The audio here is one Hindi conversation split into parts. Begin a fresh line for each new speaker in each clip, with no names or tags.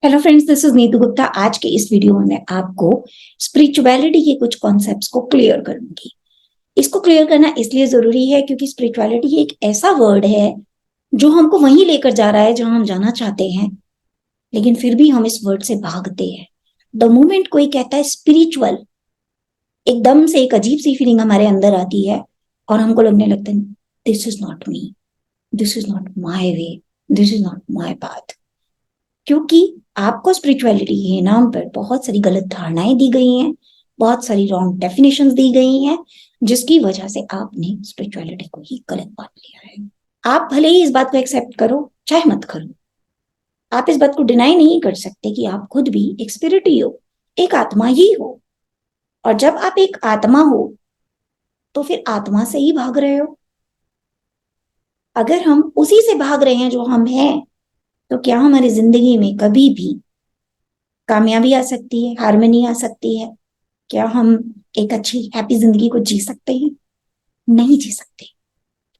Hello friends, this is Neetu Gupta. आज के इस वीडियो में मैं आपको स्पिरिचुअलिटी के कुछ कॉन्सेप्ट्स को क्लियर करूंगी। इसको क्लियर करना इसलिए जरूरी है क्योंकि स्पिरिचुअलिटी एक ऐसा वर्ड है जो हमको वहीं लेकर जा रहा है जहां हम जाना चाहते हैं, लेकिन फिर भी हम इस वर्ड से भागते हैं। द मोमेंट कोई कहता है स्पिरिचुअल, एकदम से एक अजीब सी फीलिंग हमारे अंदर आती है और हमको लगने लगता है this is not me, this is not my way, this is not my path. क्योंकि आपको स्पिरिचुअलिटी के नाम पर बहुत सारी गलत धारणाएं दी गई हैं, बहुत सारी रॉन्ग डेफिनेशंस दी गई हैं, जिसकी वजह से आपने स्पिरिचुअलिटी को ही गलत मान लिया है। आप भले ही इस बात को एक्सेप्ट करो चाहे मत करो, आप इस बात को डिनाई नहीं कर सकते कि आप खुद भी एक स्पिरिट ही हो, एक आत्मा ही हो। और जब आप एक आत्मा हो तो फिर आत्मा से ही भाग रहे हो। अगर हम उसी से भाग रहे हैं जो हम हैं, तो क्या हमारी जिंदगी में कभी भी कामयाबी आ सकती है, हार्मनी आ सकती है? क्या हम एक अच्छी हैप्पी जिंदगी को जी सकते हैं? नहीं जी सकते।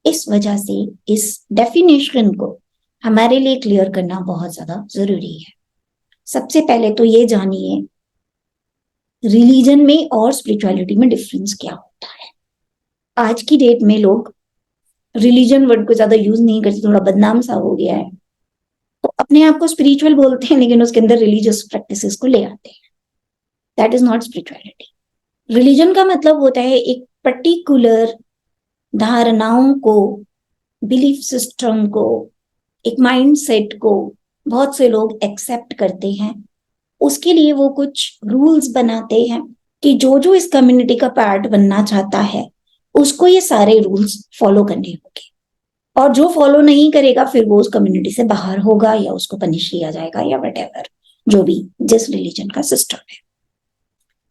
इस वजह से इस डेफिनेशन को हमारे लिए क्लियर करना बहुत ज्यादा जरूरी है। सबसे पहले तो ये जानिए रिलीजन में और स्पिरिचुअलिटी में डिफरेंस क्या होता है। आज की डेट में लोग रिलीजन वर्ड को ज्यादा यूज नहीं करते, थोड़ा बदनाम सा हो गया है, तो अपने आप को स्पिरिचुअल बोलते हैं लेकिन उसके अंदर रिलीजियस प्रैक्टिसेस को ले आते हैं। That is not spirituality. Religion का मतलब होता है एक पर्टिकुलर धारणाओं को, बिलीफ सिस्टम को, एक माइंडसेट को बहुत से लोग एक्सेप्ट करते हैं। उसके लिए वो कुछ रूल्स बनाते हैं कि जो जो इस कम्युनिटी का पार्ट बनना चाहता है उसको ये सारे रूल्स फॉलो करने होंगे, और जो फॉलो नहीं करेगा फिर वो उस कम्युनिटी से बाहर होगा या उसको पनिश किया जाएगा या वट, जो भी जिस रिलीजन का सिस्टम है,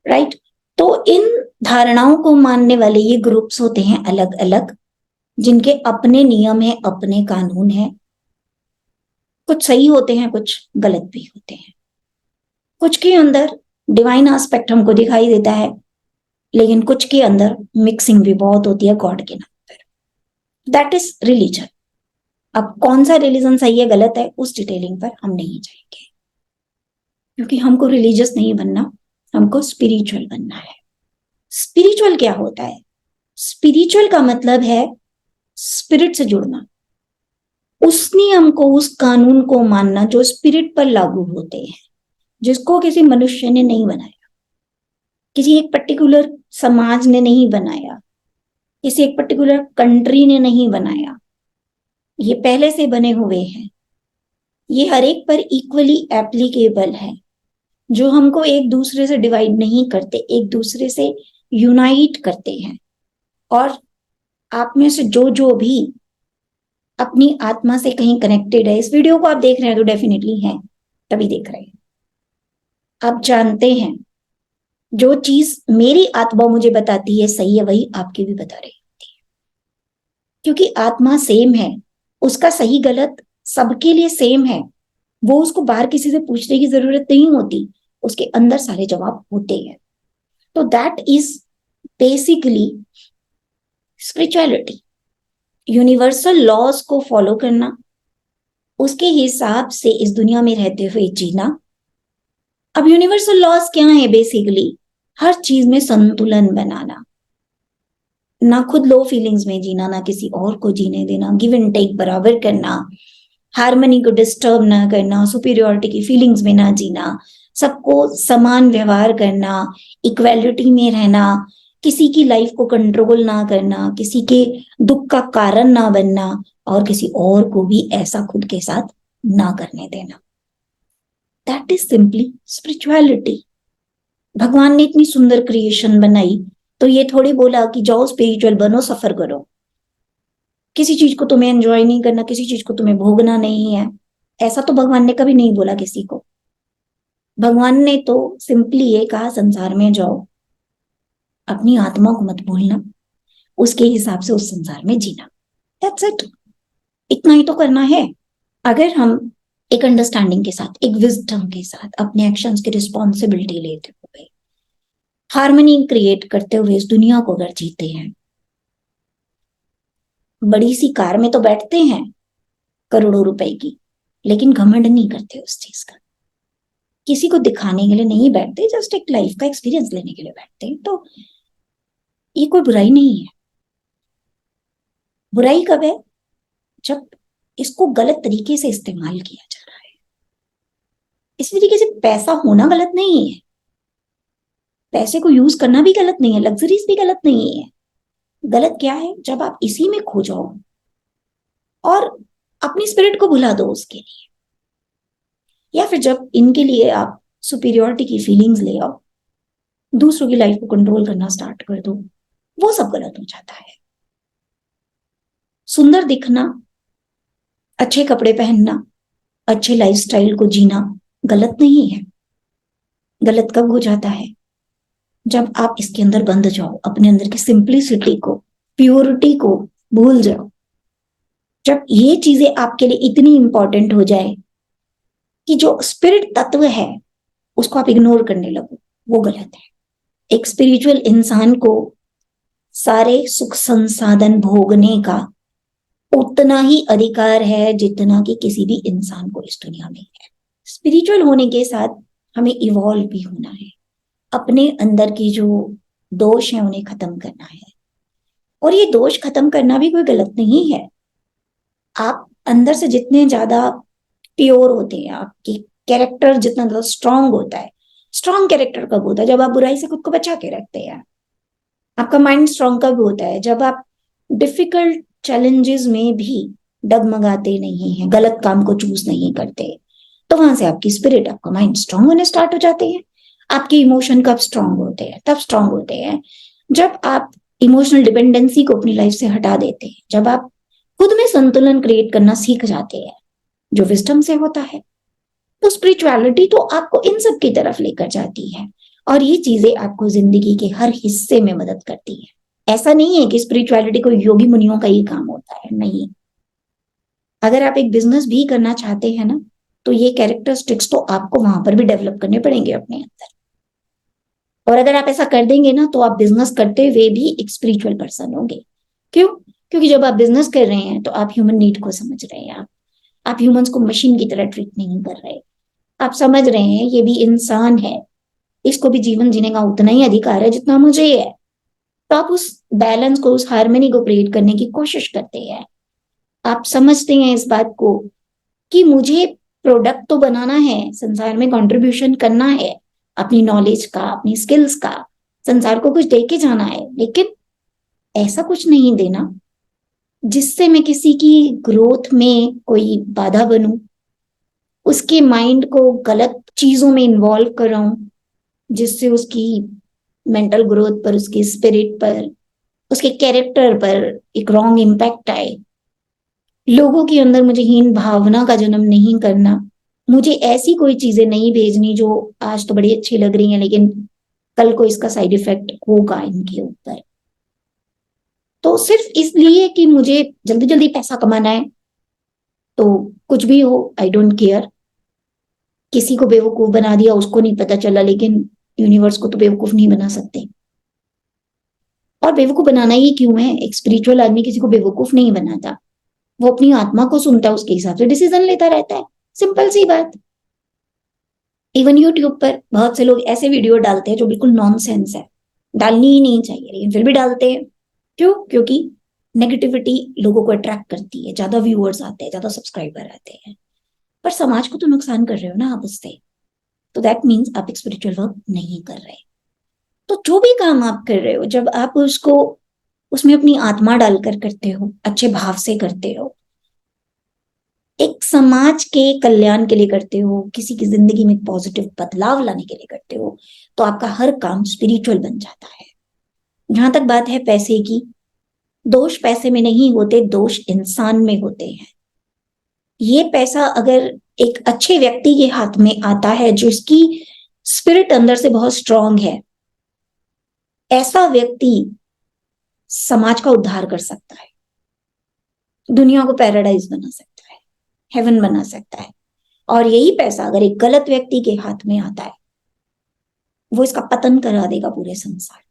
राइट। तो इन धारणाओं को मानने वाले ये ग्रुप्स होते हैं अलग अलग, जिनके अपने नियम है, अपने कानून है। कुछ सही होते हैं, कुछ गलत भी होते हैं। कुछ के अंदर डिवाइन एस्पेक्ट हमको दिखाई देता है, लेकिन कुछ के अंदर मिक्सिंग भी बहुत होती है गॉड के नाम पर। That is religion. अब कौन सा रिलीजन सही है गलत है उस डिटेलिंग पर हम नहीं जाएंगे, क्योंकि हमको रिलीजियस नहीं बनना, हमको स्पिरिचुअल बनना है। स्पिरिचुअल क्या होता है? स्पिरिचुअल का मतलब है स्पिरिट से जुड़ना, उस नियम को, उस कानून को मानना जो स्पिरिट पर लागू होते हैं, जिसको किसी मनुष्य ने नहीं बनाया, किसी एक पर्टिकुलर समाज ने नहीं बनाया, किसी एक पर्टिकुलर कंट्री ने नहीं बनाया। ये पहले से बने हुए हैं, ये हर एक पर इक्वली एप्लीकेबल है, जो हमको एक दूसरे से डिवाइड नहीं करते, एक दूसरे से यूनाइट करते हैं। और आप में से जो जो भी अपनी आत्मा से कहीं कनेक्टेड है, इस वीडियो को आप देख रहे हैं तो डेफिनेटली है, तभी देख रहे हैं। आप जानते हैं जो चीज मेरी आत्मा मुझे बताती है सही है, वही आपकी भी बता रही होती है, क्योंकि आत्मा सेम है। उसका सही गलत सबके लिए सेम है। वो उसको बाहर किसी से पूछने की जरूरत नहीं होती, उसके अंदर सारे जवाब होते हैं। तो that is basically spirituality. Universal laws को फॉलो करना, उसके हिसाब से इस दुनिया में रहते हुए जीना। अब यूनिवर्सल लॉज क्या है? बेसिकली हर चीज में संतुलन बनाना, ना खुद लो फीलिंग्स में जीना, ना किसी और को जीने देना, गिव एंड टेक बराबर करना, हार्मनी को डिस्टर्ब ना करना, सुपीरियोरिटी की फीलिंग्स में ना जीना, सबको समान व्यवहार करना, इक्वेलिटी में रहना, किसी की लाइफ को कंट्रोल ना करना, किसी के दुख का कारण ना बनना, और किसी और को भी ऐसा खुद के साथ ना करने देना। That is simply spirituality. भगवान ने इतनी सुंदर क्रिएशन बनाई, तो ये थोड़ी बोला कि जाओ स्पिरिचुअल बनो, सफर करो। किसी चीज को तुम्हें एंजॉय नहीं करना, किसी चीज को तुम्हें भोगना नहीं है, ऐसा तो भगवान ने कभी नहीं बोला किसी को। भगवान ने तो सिंपली ये कहा संसार में जाओ, अपनी आत्मा को मत भूलना, उसके हिसाब से उस संसार में जीना। That's it. इतना ही तो करना है। अगर हम एक अंडरस्टैंडिंग के साथ, एक विजडम के साथ अपने एक्शंस की रिस्पॉन्सिबिलिटी लेते हुए, हार्मनी क्रिएट करते हुए इस दुनिया को अगर जीते हैं, बड़ी सी कार में तो बैठते हैं करोड़ों रुपए की, लेकिन घमंड नहीं करते उस चीज का। किसी को दिखाने के लिए नहीं बैठते, जस्ट एक लाइफ का एक्सपीरियंस लेने के लिए बैठते हैं। तो ये कोई बुराई नहीं है। बुराई कब है? जब इसको गलत तरीके से इस्तेमाल किया जा रहा है। इस तरीके से पैसा होना गलत नहीं है, पैसे को यूज करना भी गलत नहीं है, लग्जरीज भी गलत नहीं है। गलत क्या है? जब आप इसी में खो जाओ और अपनी स्पिरिट को भुला दो उसके लिए, या फिर जब इनके लिए आप सुपीरियोरिटी की फीलिंग्स ले आओ, दूसरों की लाइफ को कंट्रोल करना स्टार्ट कर दो, वो सब गलत हो जाता है। सुंदर दिखना, अच्छे कपड़े पहनना, अच्छे लाइफस्टाइल को जीना गलत नहीं है। गलत कब हो जाता है? जब आप इसके अंदर बंद जाओ, अपने अंदर की सिंप्लिसिटी को, प्योरिटी को भूल जाओ। जब ये चीजें आपके लिए इतनी इंपॉर्टेंट हो जाए कि जो स्पिरिट तत्व है उसको आप इग्नोर करने लगो, वो गलत है। एक स्पिरिचुअल इंसान को सारे सुख संसाधन भोगने का उतना ही अधिकार है जितना कि किसी भी इंसान को इस दुनिया में है। स्पिरिचुअल होने के साथ हमें इवॉल्व भी होना है, अपने अंदर की जो दोष है उन्हें खत्म करना है। और ये दोष खत्म करना भी कोई गलत नहीं है। आप अंदर से जितने ज्यादा प्योर होते हैं, आपकी कैरेक्टर जितना ज्यादा स्ट्रांग होता है। स्ट्रांग कैरेक्टर कब होता है? जब आप बुराई से खुद को बचा के रखते हैं। आपका माइंड स्ट्रांग कब होता है? जब आप डिफिकल्ट चैलेंजेस में भी डगमगाते नहीं हैं, गलत काम को चूज नहीं करते। तो वहां से आपकी स्पिरिट, आपका माइंड स्ट्रांग होने स्टार्ट हो जाते हैं। आपके इमोशन कब स्ट्रांग होते हैं? तब स्ट्रांग होते हैं जब आप इमोशनल डिपेंडेंसी को अपनी लाइफ से हटा देते हैं, जब आप खुद में संतुलन क्रिएट करना सीख जाते हैं, जो विजडम से होता है। तो स्पिरिचुअलिटी तो आपको इन सब की तरफ लेकर जाती है, और ये चीजें आपको जिंदगी के हर हिस्से में मदद करती है। ऐसा नहीं है कि स्पिरिचुअलिटी को योगी मुनियों का ही काम होता है, नहीं। अगर आप एक बिजनेस भी करना चाहते हैं ना, तो ये कैरेक्टरिस्टिक्स तो आपको वहां पर भी डेवलप करने पड़ेंगे अपने अंदर। और अगर आप ऐसा कर देंगे ना, तो आप बिजनेस करते हुए भी एक स्पिरिचुअल पर्सन होंगे। क्यों? क्योंकि जब आप बिजनेस कर रहे हैं तो आप ह्यूमन नीड को समझ रहे हैं। आप ह्यूमंस को मशीन की तरह ट्रीट नहीं कर रहे। आप समझ रहे हैं ये भी इंसान है, इसको भी जीवन जीने का उतना ही अधिकार है जितना मुझे है। तो आप उस बैलेंस को, उस हार्मनी को क्रिएट करने की कोशिश करते हैं। आप समझते हैं इस बात को कि मुझे प्रोडक्ट तो बनाना है, संसार में कंट्रीब्यूशन करना है, अपनी नॉलेज का, अपनी स्किल्स का, संसार को कुछ दे के जाना है। लेकिन ऐसा कुछ नहीं देना जिससे मैं किसी की ग्रोथ में कोई बाधा बनूं, उसके माइंड को गलत चीजों में इन्वॉल्व कर रहा हूं, जिससे उसकी मेंटल ग्रोथ पर, उसकी स्पिरिट पर, उसके कैरेक्टर पर एक रॉन्ग इम्पैक्ट आए। लोगों के अंदर मुझे हीन भावना का जन्म नहीं करना। मुझे ऐसी कोई चीजें नहीं भेजनी जो आज तो बड़ी अच्छी लग रही हैं लेकिन कल को इसका साइड इफेक्ट होगा इनके ऊपर। तो सिर्फ इसलिए कि मुझे जल्दी जल्दी पैसा कमाना है, तो कुछ भी हो, आई डोंट केयर। किसी को बेवकूफ बना दिया, उसको नहीं पता चला, लेकिन यूनिवर्स को तो बेवकूफ नहीं बना सकते। और बेवकूफ बनाना ही क्यों है? एक स्पिरिचुअल आदमी किसी को बेवकूफ नहीं बनाता, वो अपनी आत्मा को सुनता है, उसके हिसाब से डिसीजन लेता रहता है। सिंपल सी बात। इवन यूट्यूब पर बहुत से लोग ऐसे वीडियो डालते हैं जो बिल्कुल नॉनसेंस है, डालनी ही नहीं चाहिए, लेकिन फिर भी डालते हैं। क्यों? क्योंकि नेगेटिविटी लोगों को अट्रैक्ट करती है, ज्यादा व्यूअर्स आते हैं, ज्यादा सब्सक्राइबर आते हैं। पर समाज को तो नुकसान कर रहे हो ना आप उससे। तो दैट मीन्स आप एक स्पिरिचुअल वर्क नहीं कर रहे। तो जो भी काम आप कर रहे हो, जब आप उसको, उसमें अपनी आत्मा डालकर करते हो, अच्छे भाव से करते हो, एक समाज के कल्याण के लिए करते हो, किसी की जिंदगी में पॉजिटिव बदलाव लाने के लिए करते हो, तो आपका हर काम स्पिरिचुअल बन जाता है। जहां तक बात है पैसे की, दोष पैसे में नहीं होते, दोष इंसान में होते हैं। ये पैसा अगर एक अच्छे व्यक्ति के हाथ में आता है, जो इसकी स्पिरिट अंदर से बहुत स्ट्रांग है, ऐसा व्यक्ति समाज का उद्धार कर सकता है, दुनिया को पैराडाइज बना सकता है, हेवन बना सकता है। और यही पैसा अगर एक गलत व्यक्ति के हाथ में आता है, वो इसका पतन करा देगा पूरे संसार।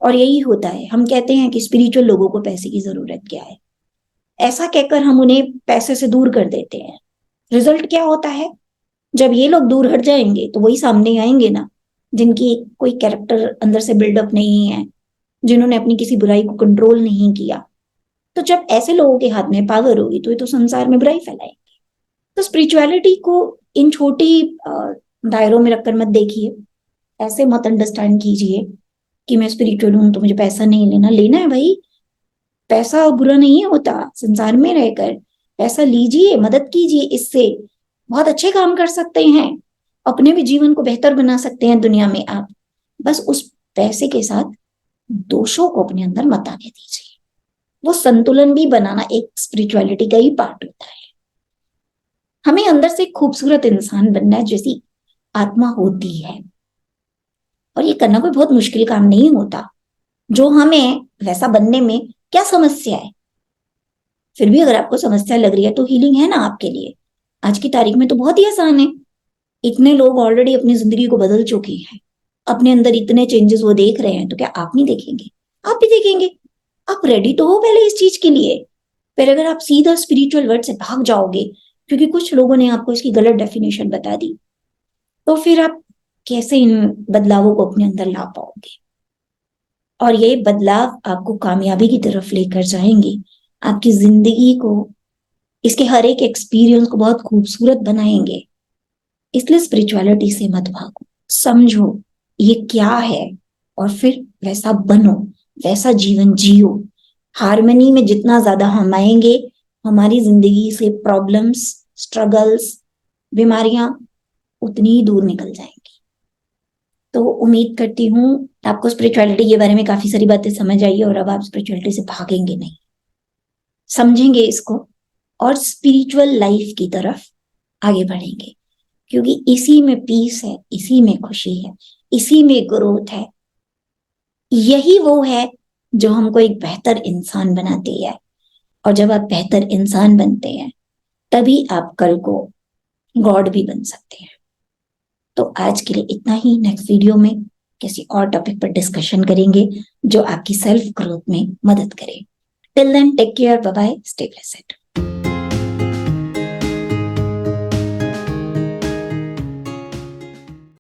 और यही होता है, हम कहते हैं कि स्पिरिचुअल लोगों को पैसे की जरूरत क्या है, ऐसा कहकर हम उन्हें पैसे से दूर कर देते हैं। रिजल्ट क्या होता है? जब ये लोग दूर हट जाएंगे तो वही सामने आएंगे ना, जिनकी कोई कैरेक्टर अंदर से बिल्डअप नहीं है, जिन्होंने अपनी किसी बुराई को कंट्रोल नहीं किया। तो जब ऐसे लोगों के हाथ में पावर होगी तो ये तो संसार में बुराई फैलाएंगे। तो स्पिरिचुअलिटी को इन छोटी दायरों में रखकर मत देखिए, ऐसे मत अंडरस्टैंड कीजिए कि मैं स्पिरिचुअल हूं तो मुझे पैसा नहीं लेना। लेना है भाई, पैसा बुरा नहीं होता। संसार में रहकर पैसा लीजिए, मदद कीजिए, इससे बहुत अच्छे काम कर सकते हैं, अपने भी जीवन को बेहतर बना सकते हैं दुनिया में आप। बस उस पैसे के साथ दोषों को अपने अंदर मत आने दीजिए। वो संतुलन भी बनाना एक स्पिरिचुअलिटी का ही पार्ट होता है। हमें अंदर से खूबसूरत इंसान बनना है जैसी आत्मा होती है, और ये करना कोई बहुत मुश्किल काम नहीं होता। जो हमें वैसा बनने में क्या समस्या है? फिर भी अगर आपको समस्या लग रही है तो हीलिंग है ना आपके लिए। आज की तारीख में तो बहुत ही आसान है। इतने लोग ऑलरेडी अपनी जिंदगी को बदल चुके हैं, अपने अंदर इतने चेंजेस वो देख रहे हैं, तो क्या आप नहीं देखेंगे? आप भी देखेंगे। आप रेडी तो हो पहले इस चीज के लिए। फिर अगर आप सीधा स्पिरिचुअल वर्ड से भाग जाओगे क्योंकि कुछ लोगों ने आपको इसकी गलत डेफिनेशन बता दी, तो फिर आप कैसे इन बदलावों को अपने अंदर ला पाओगे? और ये बदलाव आपको कामयाबी की तरफ लेकर जाएंगे, आपकी जिंदगी को, इसके हर एक एक्सपीरियंस को बहुत खूबसूरत बनाएंगे। इसलिए स्पिरिचुअलिटी से मत भागो, समझो ये क्या है और फिर वैसा बनो, वैसा जीवन जियो। हार्मनी में जितना ज्यादा हम आएंगे, हमारी जिंदगी से प्रॉब्लम्स, स्ट्रगल्स, बीमारियां उतनी ही दूर निकल जाएंगी। तो उम्मीद करती हूँ आपको स्पिरिचुअलिटी के बारे में काफी सारी बातें समझ आई और अब आप स्पिरिचुअलिटी से भागेंगे नहीं, समझेंगे इसको और स्पिरिचुअल लाइफ की तरफ आगे बढ़ेंगे। क्योंकि इसी में पीस है, इसी में खुशी है, इसी में ग्रोथ है। यही वो है जो हमको एक बेहतर इंसान बनाती है। और जब आप बेहतर इंसान बनते हैं तभी आप कल को गॉड भी बन सकते हैं। तो आज के लिए इतना ही। नेक्स्ट वीडियो में किसी और टॉपिक पर डिस्कशन करेंगे जो आपकी सेल्फ ग्रोथ में मदद करे। Till then take care, bye bye, stay blessed.